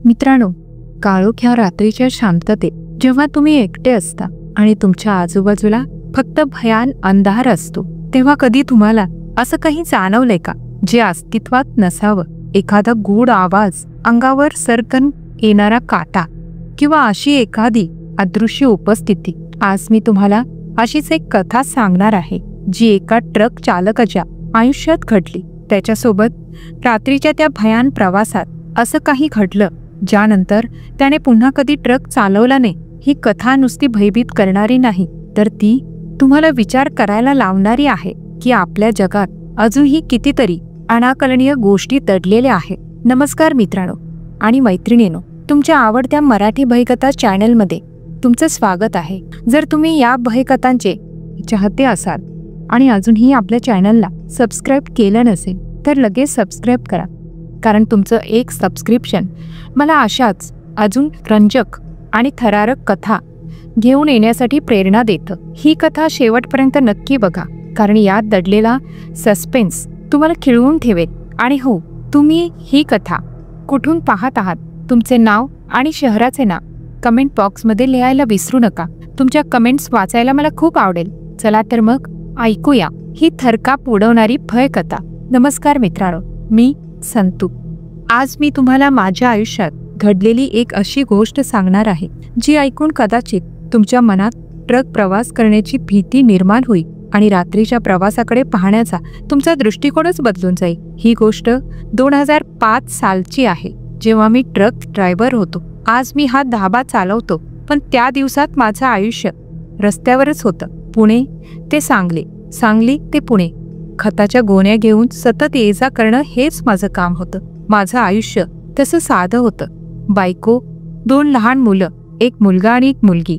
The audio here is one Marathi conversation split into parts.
मित्रांनो, काळोख्या रात्रीच्या शांततेत जेव्हा तुम्ही एकटे असता आणि तुमच्या आजूबाजूला फक्त भयान अंधार असतो, तेव्हा कधी तुम्हाला असं काही जाणवलंय का जे अस्तित्वात नसावं? एखादा गूढ आवाज, अंगावर सरकन येणारा काटा किंवा अशी एखादी अदृश्य उपस्थिती. आज मी तुम्हाला अशीच एक कथा सांगणार आहे जी एका ट्रक चालकाच्या आयुष्यात घडली. त्याच्यासोबत रात्रीच्या त्या भयान प्रवासात असं काही घडलं ज्यानंतर त्याने पुन्हा कधी ट्रक चालवला नाही. ही कथा नुसती भयभीत करणारी नाही, तर ती तुम्हाला विचार करायला लावणारी आहे की आपल्या जगात अजूनही कितीतरी अनाकलनीय गोष्टी दडलेल्या आहेत. नमस्कार मित्रांनो आणि मैत्रिणींनो, तुमच्या आवडत्या मराठी भयकथा चॅनलमध्ये तुमचं स्वागत आहे. जर तुम्ही या भयकथांचे चाहते असाल आणि अजूनही आपल्या चॅनलला सबस्क्राईब केलं नसेल तर लगेच सबस्क्राईब करा, कारण तुमचं एक सबस्क्रिप्शन मला अशाच अजून रंजक आणि थरारक कथा घेऊन येण्यासाठी प्रेरणा देतं. ही कथा शेवटपर्यंत नक्की बघा, कारण यात दडलेला सस्पेन्स तुम्हाला खिळवून ठेवेल. आणि हो, तुम्ही ही कथा कुठून पाहत आहात, तुमचे नाव आणि शहराचे नाव कमेंट बॉक्समध्ये लिहायला विसरू नका. तुमच्या कमेंट्स वाचायला मला खूप आवडेल. चला तर मग ऐकूया ही थरकाप उडवणारी भयकथा. नमस्कार मित्रांनो, मी संतू. आज मी तुम्हाला माझ्या आयुष्यात घडलेली एक अशी गोष्ट सांगणार आहे जी ऐकून कदाचित तुमच्या मनात ट्रक प्रवास करण्याची भीती निर्माण होईल आणि रात्रीच्या प्रवासाकडे पाहण्याचा तुमचा दृष्टिकोनच बदलून जाईल. ही गोष्ट 2005 सालची आहे, जेव्हा मी ट्रक ड्रायव्हर होतो. आज मी हा धाबा चालवतो, पण त्या दिवसात माझं आयुष्य रस्त्यावरच होतं. पुणे ते सांगली, सांगली ते पुणे, खताच्या गोण्या घेऊन सतत ये जा करणं हेच माझं काम होतं. माझं आयुष्य तसं साधं होतं. बायको, 2 लहान मुलं, एक मुलगा आणि एक मुलगी.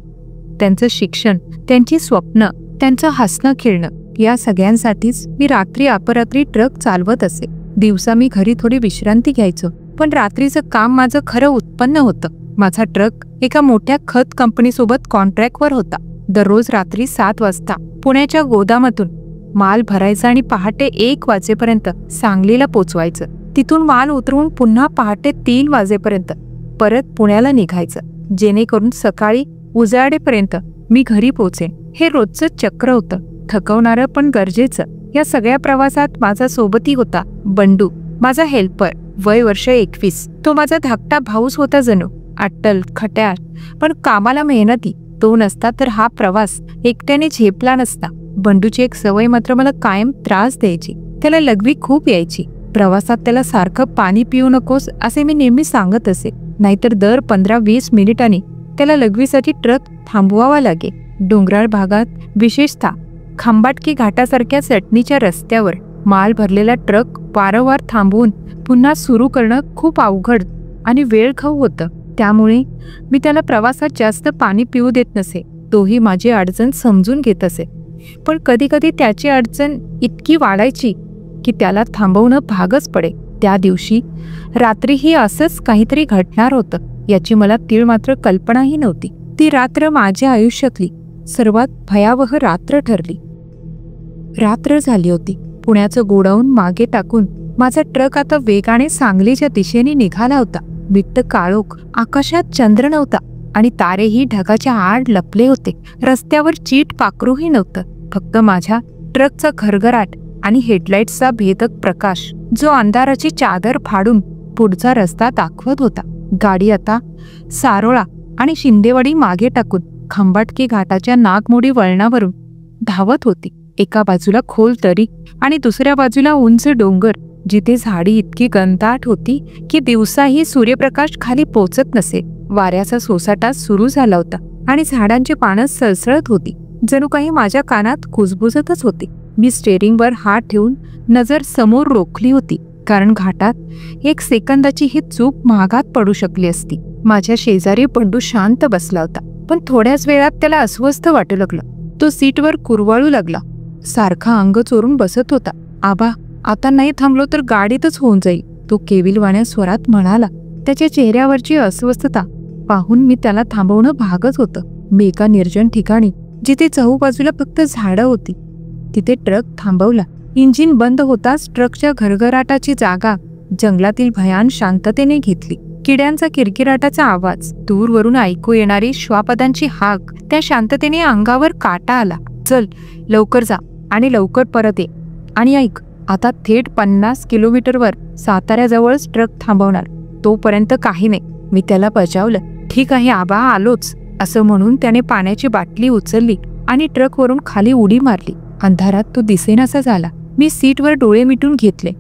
त्यांचं शिक्षण, त्यांची स्वप्न, त्यांचं हसणं खेळणं, या सगळ्यांसाठीच मी रात्री अपरात्री ट्रक चालवत असे. दिवसा मी घरी थोडी विश्रांती घ्यायचो, पण रात्रीचं काम माझं खरं उत्पन्न होतं. माझा ट्रक एका मोठ्या खत कंपनीसोबत कॉन्ट्रॅक्टवर होता. दररोज रात्री 7 वाजता पुण्याच्या गोदामातून माल भरायचा आणि पहाटे 1 वाजेपर्यंत सांगलीला पोचवायचं. तिथून माल उतरवून पुन्हा पहाटे 3 वाजेपर्यंत परत पुण्याला निघायचं, जेणेकरून सकाळी उजाडेपर्यंत मी घरी पोचेन. हे रोजचं चक्र होतं, थकवणारं पण गरजेचं. या सगळ्या प्रवासात माझा सोबती होता बंडू, माझा हेल्पर, वय वर्ष 21. तो माझा धाकटा भाऊच होता जणू. अट्टल, खट्याळ, पण कामाला मेहनती. तो नसता तर हा प्रवास एकट्याने झेपला नसता. बंडूची एक सवय मात्र मला कायम त्रास द्यायची. त्याला लघवी खूप यायची. प्रवासात त्याला सारखं पाणी पिऊ नकोस असे मी नेहमी सांगत असे, नाहीतर दर 15-20 मिनिटांनी त्याला लघवीसाठी ट्रक थांबवावा लागे. डोंगराळ भागात, विशेषतः खंबाटकी घाटासारख्या चटणीच्या रस्त्यावर माल भरलेला ट्रक वारंवार थांबवून पुन्हा सुरू करणं खूप अवघड आणि वेळखाऊ होतं. त्यामुळे मी त्याला प्रवासात जास्त पाणी पिऊ देत नसे. तोही माझी अडचण समजून घेत असे, पण कधीकधी त्याची अडचण इतकी वाढायची की त्याला थांबवणं भागच पडे. त्या दिवशी रात्रीही असंच काहीतरी घडणार होतं याची मला तीळ मात्र कल्पनाही नव्हती. ती रात्र माझ्या आयुष्यातली सर्वात भयावह रात्र ठरली. रात्र झाली होती. पुण्याचं गोडाऊन मागे टाकून माझा ट्रक आता वेगाने सांगलीच्या दिशेने निघाला होता. बिट्ट काळोख, आकाशात चंद्र नव्हता आणि तारेही ढगाच्या आड लपले होते. रस्त्यावर चीट पाखरूही नव्हतं, फक्त माझ्या ट्रकचा घरघराट आणि हेडलाईट्सचा भेदक प्रकाश, जो अंधाराची चादर फाडून पुढचा रस्ता दाखवत होता. गाडी आता सारोळा आणि शिंदेवाडी मागे टाकून खंबाटकी घाटाच्या नागमोडी वळणावरून धावत होती. एका बाजूला खोल दरी आणि दुसऱ्या बाजूला उंच डोंगर, जिथे झाडी इतकी घनदाट होती की दिवसाही सूर्यप्रकाश खाली पोचत नसे. वाऱ्याचा सोसाटा सुरू झाला होता आणि झाडांची पानं सळसळत होती, जणू काही माझ्या कानात कुजबुजतच होती. मी स्टेअरिंगवर हात ठेवून नजर समोर रोखली होती, कारण घाटात 1 सेकंदाची ही चूक महागात पडू शकली असती. माझ्या शेजारी बंडू शांत बसला होता, पण थोड्याच वेळात त्याला अस्वस्थ वाटू लागलं. तो सीटवर कुरवाळू लागला, सारखा अंग चोरून बसत होता. आबा, आता नाही थांबलो तर गाडीतच होऊन जाईल, तो केविलवाण्या स्वरात म्हणाला. त्याच्या चेहऱ्यावरची अस्वस्थता पाहून मी त्याला थांबवणं भागच होतं. मी एका निर्जन ठिकाणी, जिथे चहूबाजूला फक्त झाडं होती, तिथे ट्रक थांबवला. इंजिन बंद होताच ट्रकच्या घरघराटाची जागा जंगलातील भयान शांततेने घेतली. किड्यांचा किरकिराटाचा आवाज, दूरवरून ऐकू येणारी श्वापदांची हाक, त्या शांततेने अंगावर काटा आला. चल लवकर जा आणि लवकर परत ये. आणि ऐक, आता थेट 50 किलोमीटरवर साताऱ्याजवळच ट्रक थांबवणार, तोपर्यंत काही नाही. मी त्याला बजावलं. ठीक आहे आबा, आलोच, असं म्हणून त्याने पाण्याची बाटली उचलली आणि ट्रकवरून खाली उडी मारली. अंधारात तो दिसेनासा झाला. मी सीटवर डोळे मिटून घेतले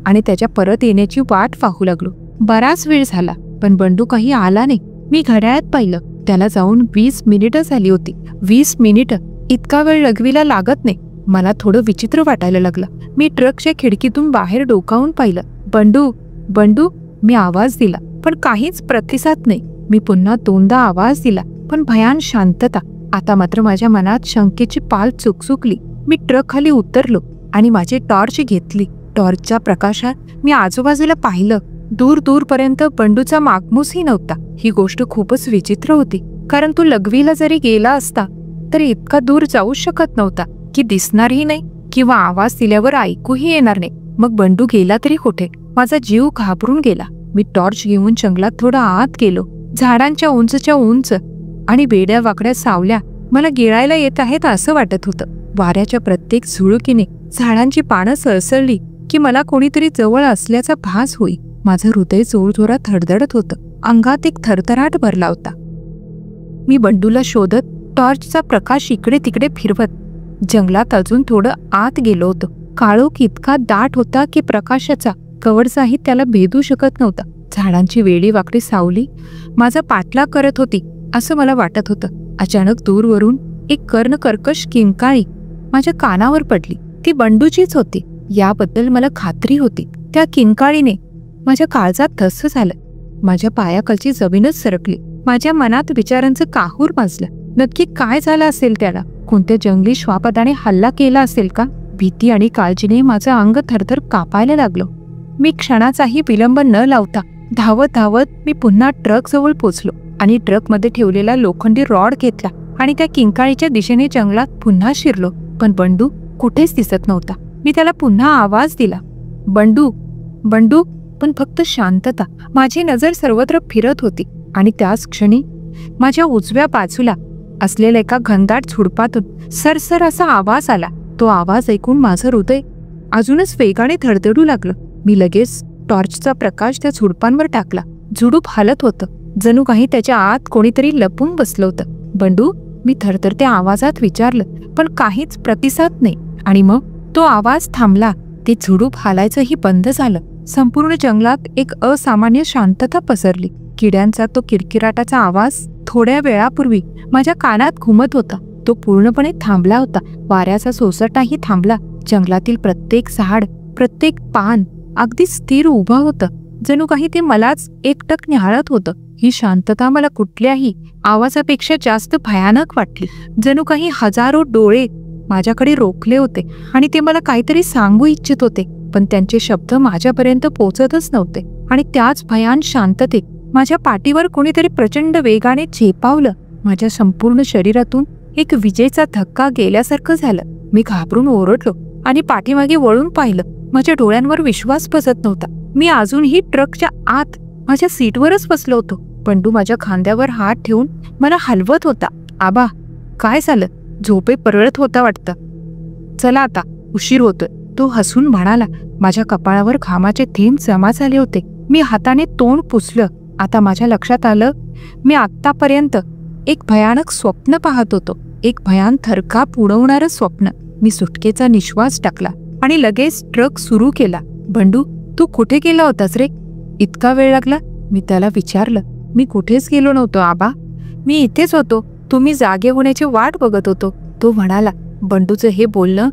आणि त्याच्या परत येण्याची वाट पाहू लागलो. बराच वेळ झाला पण बंडू काही आला नाही. मी घड्याळात पाहिलं, त्याला जाऊन 20 मिनिटं झाली होती. 20 मिनिटं, इतका वेळ लघवीला लागत नाही. मला थोडं विचित्र वाटायला लागलं. मी ट्रकच्या खिडकीतून बाहेर डोकावून पाहिलं. बंडू, बंडू, मी आवाज दिला पण काहीच प्रतिसाद नाही. मी पुन्हा 2दा आवाज दिला पण भयान शांतता. आता मात्र माझ्या मनात शंकेची पाल चुकचुकली. मी ट्रक खाली उतरलो आणि माझी टॉर्च घेतली. टॉर्चच्या प्रकाशात मी आजूबाजूला पाहिलं. दूर दूरपर्यंत बंडूचा मागमूसही नव्हता. ही गोष्ट खूपच विचित्र होती, कारण तो लघवीला जरी गेला असता तरी इतका दूर जाऊ शकत नव्हता की दिसणारही नाही किंवा आवाज दिल्यावर ऐकूही येणार नाही. मग बंडू गेला तरी कुठे? माझा जीव घाबरून गेला. मी टॉर्च घेऊन जंगलात थोडं आत गेलो. झाडांच्या उंचच्या उंच आणि वेड्या वाकड्या सावल्या मला गिळायला येत आहेत असं वाटत होतं. वाऱ्याच्या प्रत्येक झुळुकीने झाडांची पानं सळसळली की मला कोणीतरी जवळ असल्याचा भास होई. माझं हृदय जोरजोरात धडधडत होतं. अंगात एक थरथराट भरला होता. मी बंडूला शोधत टॉर्चचा प्रकाश इकडे तिकडे फिरवत जंगलात अजून थोडं आत गेलो होतो. काळोख इतका दाट होता की प्रकाशाचा कवडचाही त्याला भेदू शकत नव्हता. झाडांची वेडी वाकडी सावली माझा पाठलाग करत होती असं मला वाटत होतं. अचानक दूरवरून एक कर्णकर्कश किंकाळी माझ्या कानावर पडली. ती बंडूचीच होती याबद्दल मला खात्री होती. त्या किंकाळीने माझ्या काळजात धस्स झालं. माझ्या पायाखालची जमीनच सरकली. माझ्या मनात विचारांचं काहूर माजलं. नक्की काय झालं असेल त्याला? कोणत्या जंगली श्वापदाने हल्ला केला असेल का? भीती आणि काळजीने माझं अंग थरथर कापायला लागलं. मी क्षणाचाही विलंब न लावता धावत धावत मी पुन्हा ट्रकजवळ पोचलो आणि ट्रकमध्ये ठेवलेला लोखंडी रॉड घेतला आणि त्या किंकाळीच्या दिशेने जंगलात पुन्हा शिरलो. पण बंडू कुठेच दिसत नव्हता. मी त्याला पुन्हा आवाज दिला, बंडू, बंडू, पण फक्त शांतता. माझी नजर सर्वत्र फिरत होती आणि त्याच क्षणी माझ्या उजव्या बाजूला असलेल्या एका घनदाट झुडपातून सरसर असा आवाज आला. तो आवाज ऐकून माझं हृदय अजूनच वेगाने धडधडू लागलं. मी लगेच टॉर्चचा प्रकाश त्या झुडपांवर टाकला. झुडूप हालत होतं, जणू काही त्याच्या आत कोणीतरी लपून बसलं होतं. बंडू, मी थरथरत्या आवाजात विचारलं, पण काहीच प्रतिसाद नाही. आणि मग तो आवाज थांबला. ते झुडूप हालायचंही बंद झालं. संपूर्ण जंगलात एक असामान्य शांतता पसरली. किड्यांचा तो किरकिराटाचा आवाज थोड्या वेळापूर्वी माझ्या कानात घुमत होता, तो पूर्णपणे थांबला होता. वाऱ्याचा सोसाटाही थांबला. जंगलातील प्रत्येक झाड, प्रत्येक पान अगदी स्थिर उभं होतं, जणू काही ते मलाच एकटक निहाळत होतं. ही शांतता मला कुठल्याही आवाजापेक्षा जास्त भयानक वाटली. जणू काही हजारो डोळे माझ्याकडे रोखले होते आणि ते मला काहीतरी सांगू इच्छित होते, पण त्यांचे शब्द माझ्यापर्यंत पोचतच नव्हते. आणि त्याच भयान शांततेत माझ्या पाठीवर कोणीतरी प्रचंड वेगाने झेपावलं. माझ्या संपूर्ण शरीरातून एक विजेचा धक्का गेल्यासारखं झालं. मी घाबरून ओरडलो आणि पाठीमागे वळून पाहिलं. माझ्या डोळ्यांवर विश्वास बसत नव्हता. मी अजूनही ट्रकच्या आत माझ्या सीटवरच बसलो होतो. बंडू माझ्या खांद्यावर हात ठेवून मला हलवत होता. आबा, काय झालं? झोपे परळत होता वाटतं. चला आता, उशीर होतोय, तो हसून म्हणाला. माझ्या कपाळावर घामाचे थेंब जमा झाले होते. मी हाताने तोंड पुसलं. आता माझ्या लक्षात आलं, मी आत्तापर्यंत एक भयानक स्वप्न पाहत होतो. एक भयान थरकाप उडवणारं स्वप्न. मी सुटकेचा निश्वास टाकला आणि लगेच ट्रक सुरू केला. बंडू, तू कुठे गेला होतास रे? इतका वेळ लागला? मी त्याला विचारलं. मी कुठेच गेलो नव्हतो आबा, मी इथेच होतो. तुम्ही जागे होण्याची वाट बघत होतो, तो म्हणाला. बंडूचं हे बोलणं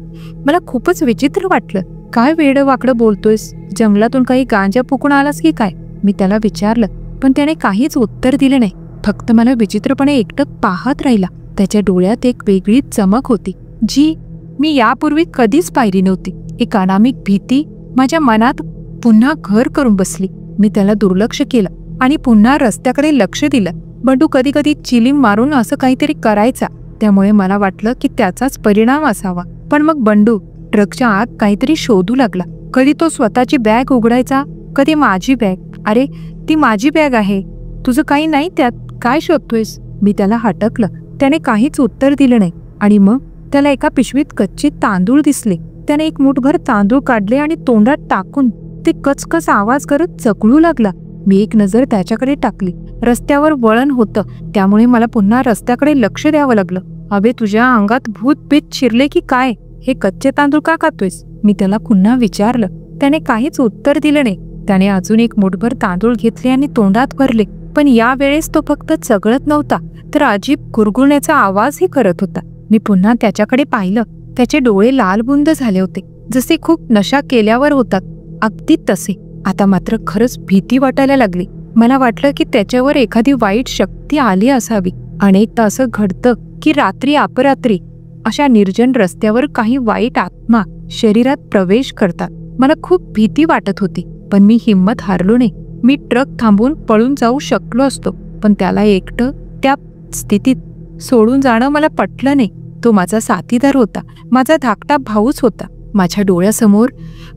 मला खूपच विचित्र वाटलं. काय वेडं वाकडं बोलतोयस? जंगलातून काही गांजा फुकून आलास की काय? मी त्याला विचारलं, पण त्याने काहीच उत्तर दिलं नाही. फक्त मला विचित्रपणे एकटक पाहत राहिला. त्याच्या डोळ्यात एक वेगळीच चमक होती, जी मी यापूर्वी कधीच पाहिली नव्हती. एक अनामिक भीती माझ्या मनात पुन्हा घर करून बसली. मी त्याला दुर्लक्ष केलं आणि पुन्हा रस्त्याकडे लक्ष दिलं. बंडू कधी कधी चिलीम मारून असं काहीतरी करायचा, त्यामुळे मला वाटलं की त्याचाच परिणाम असावा. पण मग बंडू ट्रकच्या आत काहीतरी शोधू लागला. कधी तो स्वतःची बॅग उघडायचा, कधी माझी बॅग. अरे, ती माझी बॅग आहे, तुझं काही नाही त्यात, काय शोधतोयस? मी त्याला हटकलं. त्याने काहीच उत्तर दिलं नाही. आणि मग त्याला एका पिशवीत कच्चे तांदूळ दिसले. त्याने एक मूठभर तांदूळ काढले आणि तोंडात टाकून ते कचकच आवाज करत चकळू लागला. मी एक नजर त्याच्याकडे टाकली. रस्त्यावर वळण होतं, त्यामुळे मला पुन्हा रस्त्याकडे लक्ष द्यावं लागलं. अबे, तुझ्या अंगात भूत बीत शिरले की काय? हे कच्चे तांदूळ का खातोयस? मी त्याला पुन्हा विचारलं. त्याने काहीच उत्तर दिलं नाही. त्याने अजून एक मूठभर तांदूळ घेतले आणि तोंडात भरले. पण यावेळेस तो फक्त चगळत नव्हता, तर अजीब गुरगुरण्याचा आवाजही करत होता. मी पुन्हा त्याच्याकडे पाहिलं. त्याचे डोळे लालबुंद झाले होते, जसे खूप नशा केल्यावर होतात, अगदी तसे. आता मात्र खरंच भीती वाटायला लागली. मला वाटलं की त्याच्यावर एखादी वाईट शक्ती आली असावी. अनेकदा असं घडतं की रात्री अपरात्री अशा निर्जन रस्त्यावर काही वाईट आत्मा शरीरात प्रवेश करतात. मला खूप भीती वाटत होती, पण मी हिंमत हारलो नाही. मी ट्रक थांबवून पळून जाऊ शकलो असतो, पण त्याला एकटं त्या स्थितीत सोडून जाणं मला पटलं नाही. तो माझा साथीदार होता, माझा धाकटा भाऊच होता. माझ्या डोळ्यासमोर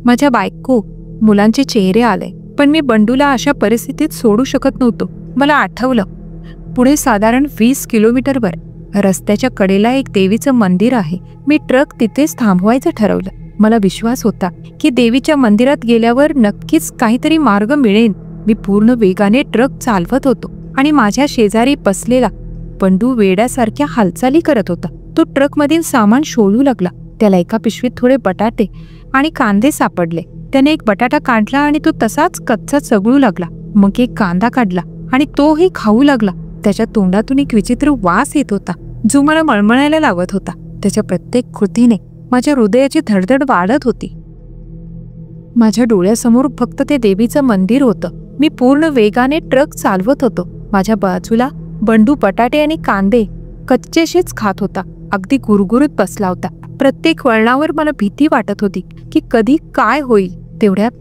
माझ्या बायको मुलांचे चेहरे आले, पण मी बंडूला अशा परिस्थितीत सोडू शकत नव्हतो. मला आठवलं, पुढे साधारण 20 किलोमीटरवर रस्त्याच्या कडेला एक देवीचं मंदिर आहे. मी ट्रक तिथेच थांबवायचं ठरवलं. मला विश्वास होता की देवीच्या मंदिरात गेल्यावर नक्कीच काहीतरी मार्ग मिळेल. मी पूर्ण वेगाने ट्रक चालवत होतो आणि माझ्या शेजारी बसलेला बंडू वेड्यासारख्या हालचाली करत होता. तो ट्रकमधील सामान शोधू लागला. त्याला एका पिशवीत थोडे बटाटे आणि कांदे सापडले. त्याने एक बटाटा काढला आणि तो तसाच कच्चा चगळू लागला. मग एक कांदा काढला आणि तोही खाऊ लागला. त्याच्या तोंडातून एक विचित्र वास येत होता, जो मला मळमळायला लावत होता. त्याच्या प्रत्येक कृतीने माझ्या हृदयाची धडधड वाढत होती. माझ्या डोळ्यासमोर फक्त ते देवीचं मंदिर होतं. मी पूर्ण वेगाने ट्रक चालवत होतो. माझ्या बाजूला बंडू बटाटे आणि कांदे कच्चेशेच खात होता, अगदी गुरगुरत बसला होता. प्रत्येक वळणावर मला भीती वाटत होती की कधी काय होईल. तेवढ्यात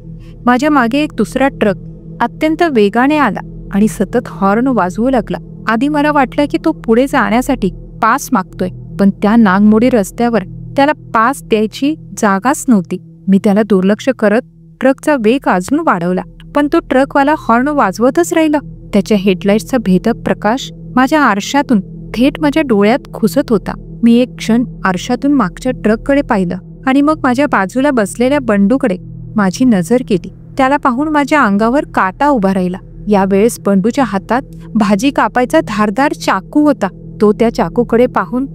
माझ्या मागे एक दुसरा ट्रक अत्यंत वेगाने आला आणि सतत हॉर्न वाजवू लागला. आधी मला वाटलं की तो पुढे जाण्यासाठी पास मागतोय, पण त्या नागमोडी रस्त्यावर त्याला पास द्यायची जागाच नव्हती. मी त्याला दुर्लक्ष करत ट्रकचा वेग अजून वाढवला, पण तो ट्रकवाला हॉर्न वाजवतच राहिला. त्याच्या हेडलाईटचा भेदक प्रकाश माझ्या आरशातून थेट माझ्या डोळ्यात घुसत होता. मी एक क्षण आरशातून मागच्या ट्रककडे पाहिलं आणि मग माझ्या बाजूला बसलेल्या बंडूकडे माझी नजर गेली. त्याला पाहून माझ्या अंगावर काटा उभा राहिला. यावेळेस बंडूच्या हातात भाजी कापायचा धारदार चाकू होता. तो त्या चाकूकडे पाहून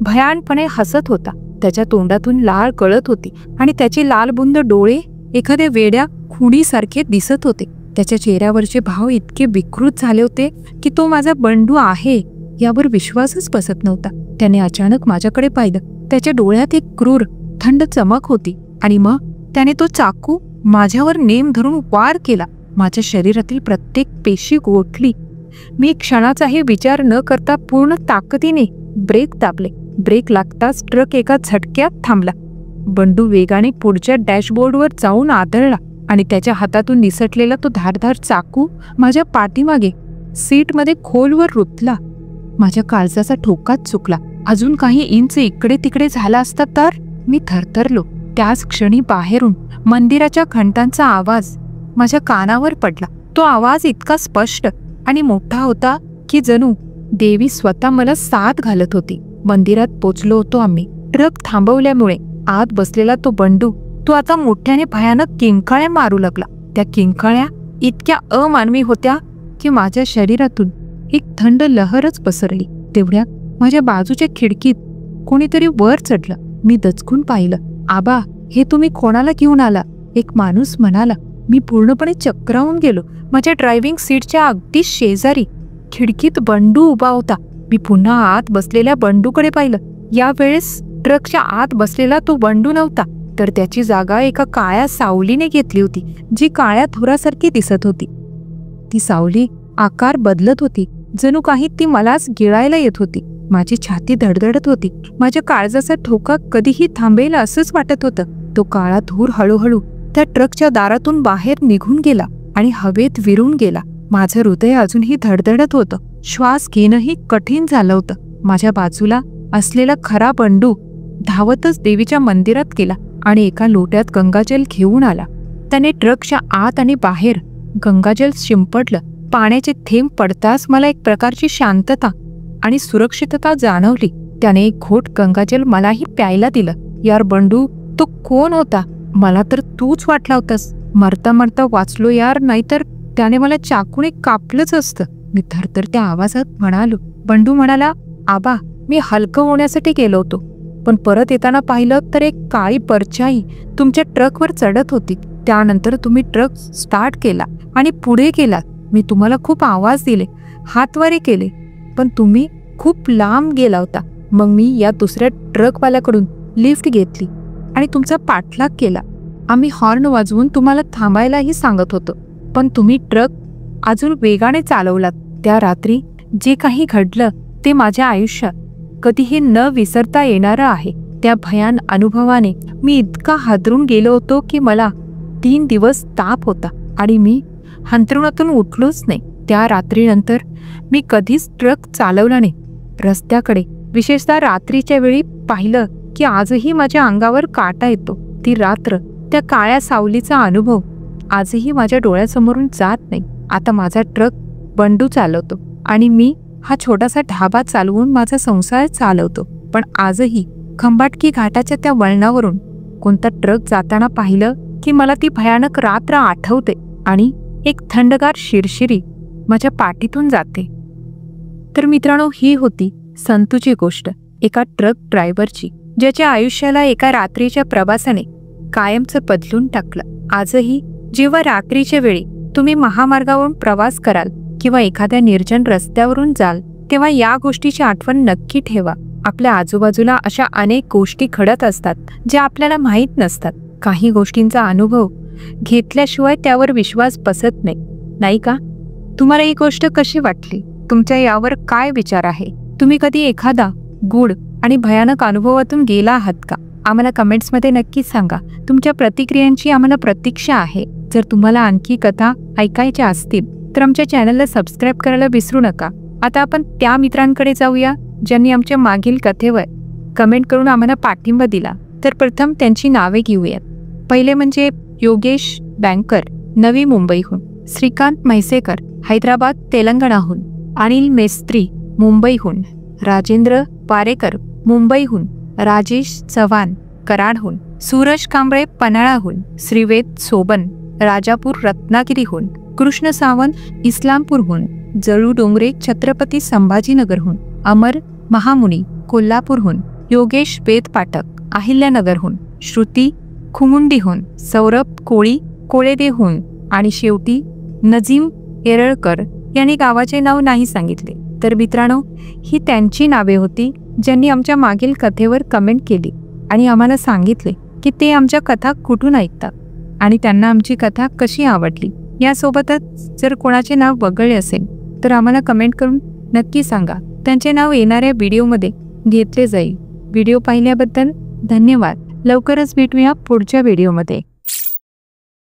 भयानपणे हसत होता. त्याच्या तोंडातून लाळ गळत होती आणि त्याचे लालबुंद डोळे एखाद्या वेड्या खुणीसारखे दिसत होते. त्याच्या चेहऱ्यावरचे भाव इतके विकृत झाले होते की तो माझा बंडू आहे यावर विश्वासच बसत नव्हता. त्याने अचानक माझ्याकडे पाहिलं. त्याच्या डोळ्यात एक क्रूर थंड चमक होती आणि मग त्याने तो चाकू माझ्यावर नेम धरून वार केला. माझ्या शरीरातील प्रत्येक पेशी गोठली. मी क्षणाचाही विचार न करता पूर्ण ताकदीने ब्रेक दाबले. ब्रेक लागताच ट्रक एका झटक्यात थांबला. बंडू वेगाने पुढच्या डॅशबोर्डवर जाऊन आदळला आणि त्याच्या हातातून निसटलेला तो धारधार चाकू माझ्या पाठीमागे सीटमध्ये खोलवर रुतला. माझ्या काळजाचा ठोकाच चुकला. अजून काही इंच इकडे तिकडे झाला असता तर मी थरथरलो. त्याच क्षणी बाहेरून मंदिराच्या घंटांचा आवाज माझ्या कानावर पडला. तो आवाज इतका स्पष्ट आणि मोठा होता की जणू देवी स्वतः मला साथ घालत होती. मंदिरात पोचलो होतो आम्ही. ट्रक थांबवल्यामुळे आत बसलेला तो बंडू तो आता मोठ्याने भयानक किंकाळ्या मारू लागला. त्या किंकाळ्या इतक्या अमानवी होत्या की माझ्या शरीरातून एक थंड लहरच पसरली. तेवढ्या माझ्या बाजूच्या खिडकीत कोणीतरी वर चढलं. मी दचकून पाहिलं. आबा, हे तुम्ही कोणाला घेऊन आला? एक माणूस म्हणाला. मी पूर्णपणे चक्रावून गेलो. माझ्या ड्रायव्हिंग सीटच्या अगदी शेजारी खिडकीत बंडू उभा होता. मी पुन्हा आत बसलेल्या बंडूकडे पाहिलं. यावेळेस ट्रकच्या आत बसलेला तो बंडू नव्हता, तर त्याची जागा एका काळ्या सावलीने घेतली होती, जी काळ्या धुरासारखी दिसत होती. ती सावली आकार बदलत होती, जणू काही ती मलाच गिळायला येत होती. माझी छाती धडधडत होती. माझ्या काळजाचा ठोका कधीही थांबेल असंच वाटत होतं. तो काळा धूर हळूहळू त्या ट्रकच्या दारातून बाहेर निघून गेला आणि हवेत विरून गेला. माझं हृदय अजूनही धडधडत होतं. श्वास घेणंही कठीण झालं होतं. माझ्या बाजूला असलेला खरा बंडू धावतच देवीच्या मंदिरात गेला आणि एका लोट्यात गंगाजल घेऊन आला. त्याने ट्रकच्या आत आणि बाहेर गंगाजल शिंपडलं. पाण्याचे थेंब पडताच मला एक प्रकारची शांतता आणि सुरक्षितता जाणवली. त्याने एक घोट गंगाजल मलाही प्यायला दिलं. यार बंडू, तो कोण होता? मला तर तूच वाटला होतास. मरता मरता वाचलो यार, नाहीतर त्याने मला चाकूने कापलंच असतं. मी थरथरत्या आवाजात म्हणालो. बंडू म्हणाला, आबा, मी हलकं होण्यासाठी गेलो होतो, पण परत येताना पाहिलं तर एक काळी परछाई तुमच्या ट्रकवर चढत होती. त्यानंतर तुम्ही ट्रक स्टार्ट केला आणि पुढे गेलात. मी तुम्हाला खूप आवाज दिले, हातवारे केले, पण तुम्ही खूप लांब गेला होता. मग मी या दुसऱ्या ट्रकवाल्याकडून लिफ्ट घेतली आणि तुमचा पाठलाग केला. आम्ही हॉर्न वाजवून तुम्हाला थांबायलाही सांगत होतो, पण तुम्ही ट्रक अजून वेगाने चालवलात. त्या रात्री जे काही घडलं ते माझ्या आयुष्यात कधीही न विसरता येणारं आहे. त्या भयान अनुभवाने मी इतका हादरून गेलो होतो की मला 3 दिवस ताप होता आणि मी अंथरुणातून उठलोच नाही. त्या रात्रीनंतर मी कधीच ट्रक चालवला नाही. रस्त्याकडे विशेषतः रात्रीच्या वेळी पाहिलं की आजही माझ्या अंगावर काटा येतो. ती रात्र, त्या काळ्या सावलीचा अनुभव आजही माझ्या डोळ्यासमोरून जात नाही. आता माझा ट्रक बंडू चालवतो आणि मी हा छोटासा ढाबा चालवून माझा संसार चालवतो. पण आजही खंबाटकी घाटाच्या त्या वळणावरून कोणता ट्रक जाताना पाहिलं की मला ती भयानक रात्र आठवते आणि एक थंडगार शिरशिरी माझ्या पाठीतून जाते. तर मित्रांनो, ही होती संतूची गोष्ट, एका ट्रक ड्रायव्हरची, ज्याच्या आयुष्याला एका रात्रीच्या प्रवासाने कायमचं बदलून टाकलं. आजही जेव्हा रात्रीच्या वेळी तुम्ही महामार्गावरून प्रवास कराल किंवा एखाद्या निर्जन रस्त्यावरून जाल, तेव्हा या गोष्टीची आठवण नक्की ठेवा. आपल्या आजूबाजूला अशा अनेक गोष्टी घडत असतात ज्या आपल्याला माहीत नसतात. काही गोष्टींचा अनुभव घेतल्याशिवाय त्यावर विश्वास बसत नाही, नाही का? तुम्हाला ही गोष्ट कशी वाटली? तुमच्या यावर काय विचार आहे? तुम्ही कधी एखादा गूढ आणि भयानक अनुभवातून गेला आहात का? आम्हाला कमेंट्समध्ये नक्की सांगा. तुमच्या प्रतिक्रियांची आम्हाला प्रतीक्षा आहे. जर तुम्हाला आणखी कथा ऐकायच्या असतील तर आमच्या चॅनलला सबस्क्राईब करायला विसरू नका. आता आपण त्या मित्रांकडे जाऊया ज्यांनी आमच्या मागील कथेवर कमेंट करून आम्हाला पाठिंबा दिला. तर प्रथम त्यांची नावे घेऊयात. पहिले म्हणजे योगेश बँकर, नवी मुंबईहून, श्रीकांत म्हैसेकर, हैदराबाद तेलंगणाहून, अनिल मेस्त्री, मुंबईहून, राजेंद्र पारेकर, मुंबईहून, राजेश चव्हाण, कराडहून, सूरज कांबळे, पन्हाळाहून, श्रीवेद सोबन, राजापूर रत्नागिरीहून, कृष्ण सावंत, इस्लामपूरहून, जळू डोंगरे, छत्रपती संभाजीनगरहून, अमर महामुनी, कोल्हापूरहून, योगेश वेद पाठक, अहिल्यानगरहून, श्रुती खुमुंडीहून, सौरभ कोळी, कोळेदेहून आणि शेवटी नजीम येरळकर यांनी गावाचे नाव नाही सांगितले. तर मित्रांनो, ही त्यांची नावे होती ज्यांनी आमच्या मागील कथेवर कमेंट केली आणि आम्हाला सांगितले की ते आमच्या कथा कुठून ऐकतात आणि त्यांना आमची कथा कशी आवडली. यासोबतच जर कोणाचे नाव वगळले असेल तर आम्हाला कमेंट करून नक्की सांगा. त्यांचे नाव येणाऱ्या व्हिडिओमध्ये घेतले जाईल. व्हिडिओ पाहिल्याबद्दल धन्यवाद. लवकरच भेटूया पुढच्या व्हिडिओमध्ये.